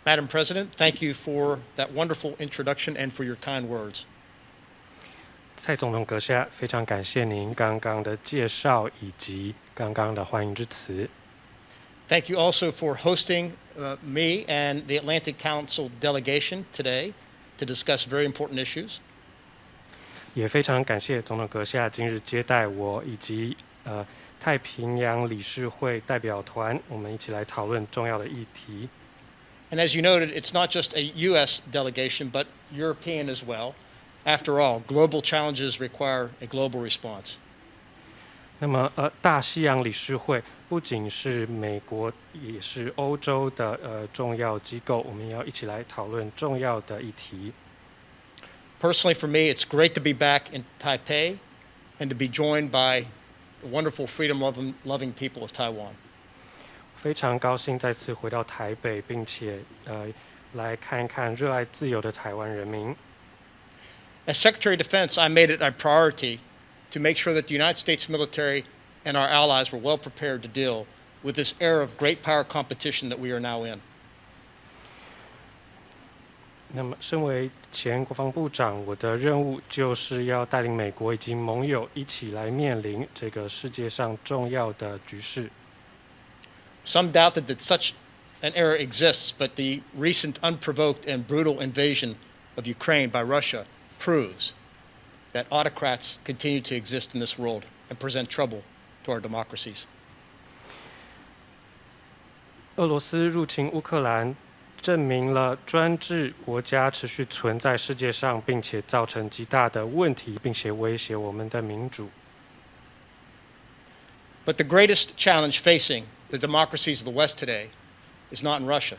Madam President, thank you for that wonderful introduction and for your kind words. 蔡总统阁下，非常感谢您刚刚的介绍以及刚刚的欢迎之词。Thank you also for hosting me and the Atlantic Council delegation today to discuss very important issues. 也非常感谢总统阁下今日接待我以及太平洋理事会代表团，我们一起来讨论重要的议题。And as you noted, it's not just a U.S. delegation, but European as well. After all, global challenges require a global response. 那么大西洋理事会不仅是美国，也是欧洲的重要机构，我们要一起来讨论重要的议题。Personally, for me, it's great to be back in Taipei and to be joined by the wonderful freedom-loving people of Taiwan. 非常高兴再次回到台北，并且来看一看热爱自由的台湾人民。As Secretary of Defense, I made it a priority to make sure that the United States military and our allies were well prepared to deal with this era of great power competition that we are now in. 那么，身为前国防部长，我的任务就是要带领美国以及盟友一起来面临这个世界上重要的局势。Some doubted that such an era exists, but the recent unprovoked and brutal invasion of Ukraine by Russia proves that autocrats continue to exist in this world and present trouble to our democracies. 俄罗斯入侵乌克兰，证明了专制国家持续存在世界上，并且造成极大的问题，并且威胁我们的民主。But the greatest challenge facing the democracies of the West today is not in Russia.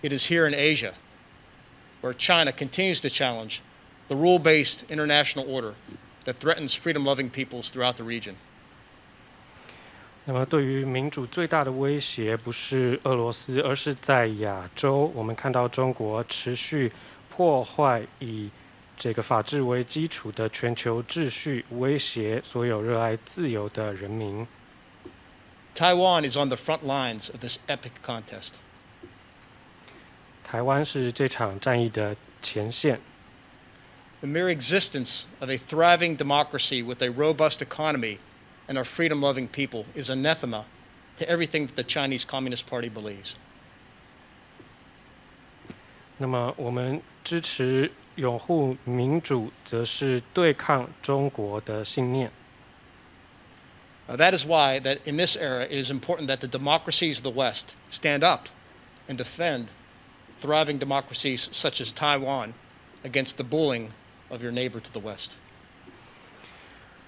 It is here in Asia, where China continues to challenge the rule-based international order that threatens freedom-loving peoples throughout the region. 那么，对于民主最大的威胁不是俄罗斯，而是在亚洲。我们看到中国持续破坏以这个法治为基础的全球秩序，威胁所有热爱自由的人民。Taiwan is on the front lines of this epic contest. 台湾是这场战役的前线。The mere existence of a thriving democracy with a robust economy and our freedom-loving people is anathema to everything that the Chinese Communist Party believes. 那么，我们支持拥护民主，则是对抗中国的信念。That is why that in this era it is important that the democracies of the West stand up and defend thriving democracies such as Taiwan against the bullying of your neighbor to the West.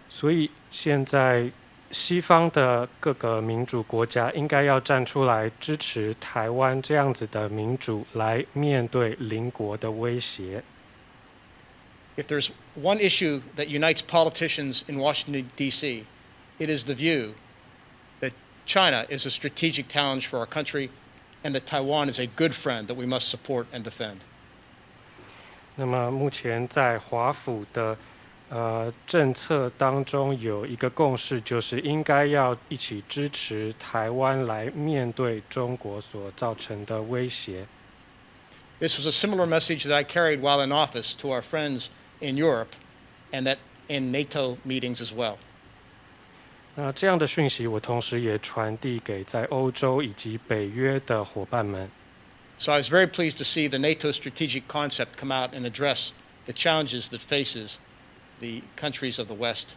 所以现在西方的各个民主国家应该要站出来支持台湾这样子的民主，来面对邻国的威胁。If there's one issue that unites politicians in Washington, D.C., it is the view that China is a strategic challenge for our country and that Taiwan is a good friend that we must support and defend. 那么目前在华府的政策当中有一个共识，就是应该要一起支持台湾来面对中国所造成的威胁。This was a similar message that I carried while in office to our friends in Europe and that in NATO meetings as well. 那这样的讯息，我同时也传递给在欧洲以及北约的伙伴们。So I was very pleased to see the NATO strategic concept come out and address the challenges that faces the countries of the West,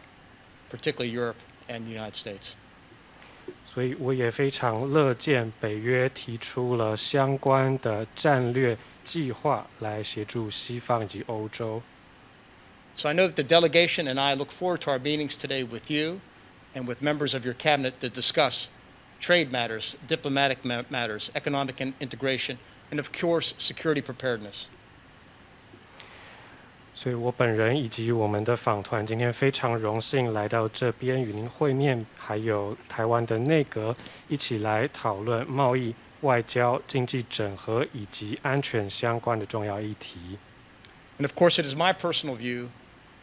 particularly Europe and the United States. 所以我也非常乐见北约提出了相关的战略计划，来协助西方以及欧洲。So I know that the delegation and I look forward to our meetings today with you and with members of your cabinet to discuss trade matters, diplomatic matters, economic integration, and of course, security preparedness. 所以我本人以及我们的访团今天非常荣幸来到这边与您会面，还有台湾的内阁一起来讨论贸易、外交、经济整合以及安全相关的重要议题。And of course, it is my personal view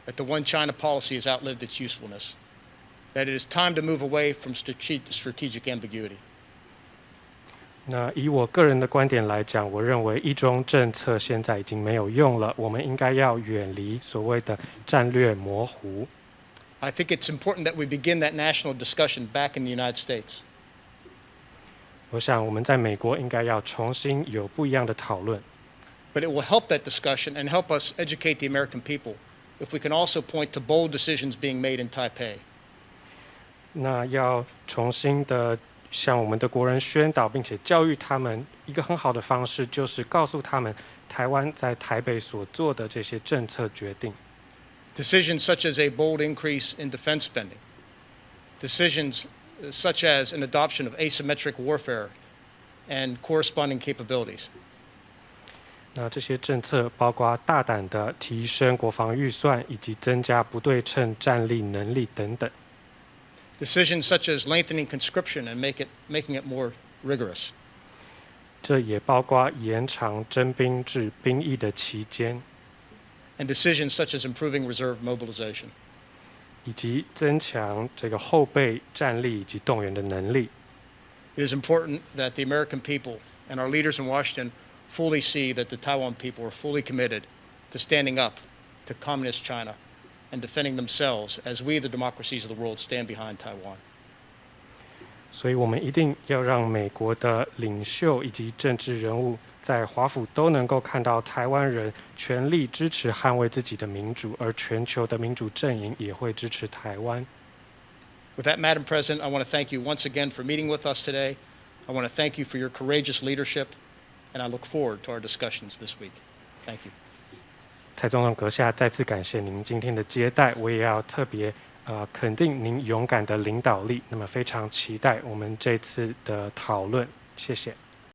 that the One China policy has outlived its usefulness, that it is time to move away from strategic ambiguity. 那以我个人的观点来讲，我认为一中政策现在已经没有用了，我们应该要远离所谓的战略模糊。I think it's important that we begin that national discussion back in the United States. 我想我们在美国应该要重新有不一样的讨论。But it will help that discussion and help us educate the American people if we can also point to bold decisions being made in Taipei. 那要重新的向我们的国人宣导，并且教育他们一个很好的方式，就是告诉他们台湾在台北所做的这些政策决定。Decisions such as a bold increase in defense spending, decisions such as an adoption of asymmetric warfare and corresponding capabilities. 那这些政策包括大胆的提升国防预算，以及增加不对称战力能力等等。Decisions such as lengthening conscription and making it more rigorous. 这也包括延长征兵制兵役的期间， And decisions such as improving reserve mobilization. 以及增强这个后备战力以及动员的能力。It is important that the American people and our leaders in Washington fully see that the Taiwan people are fully committed to standing up to communist China and defending themselves as we, the democracies of the world, stand behind Taiwan. 所以我们一定要让美国的领袖以及政治人物在华府都能够看到台湾人全力支持捍卫自己的民主，而全球的民主阵营也会支持台湾。With that, Madam President, I want to thank you once again for meeting with us today. I want to thank you for your courageous leadership, and I look forward to our discussions this week. Thank you. 蔡总统阁下，再次感谢您今天的接待，我也要特别肯定您勇敢的领导力。那么非常期待我们这次的讨论，谢谢。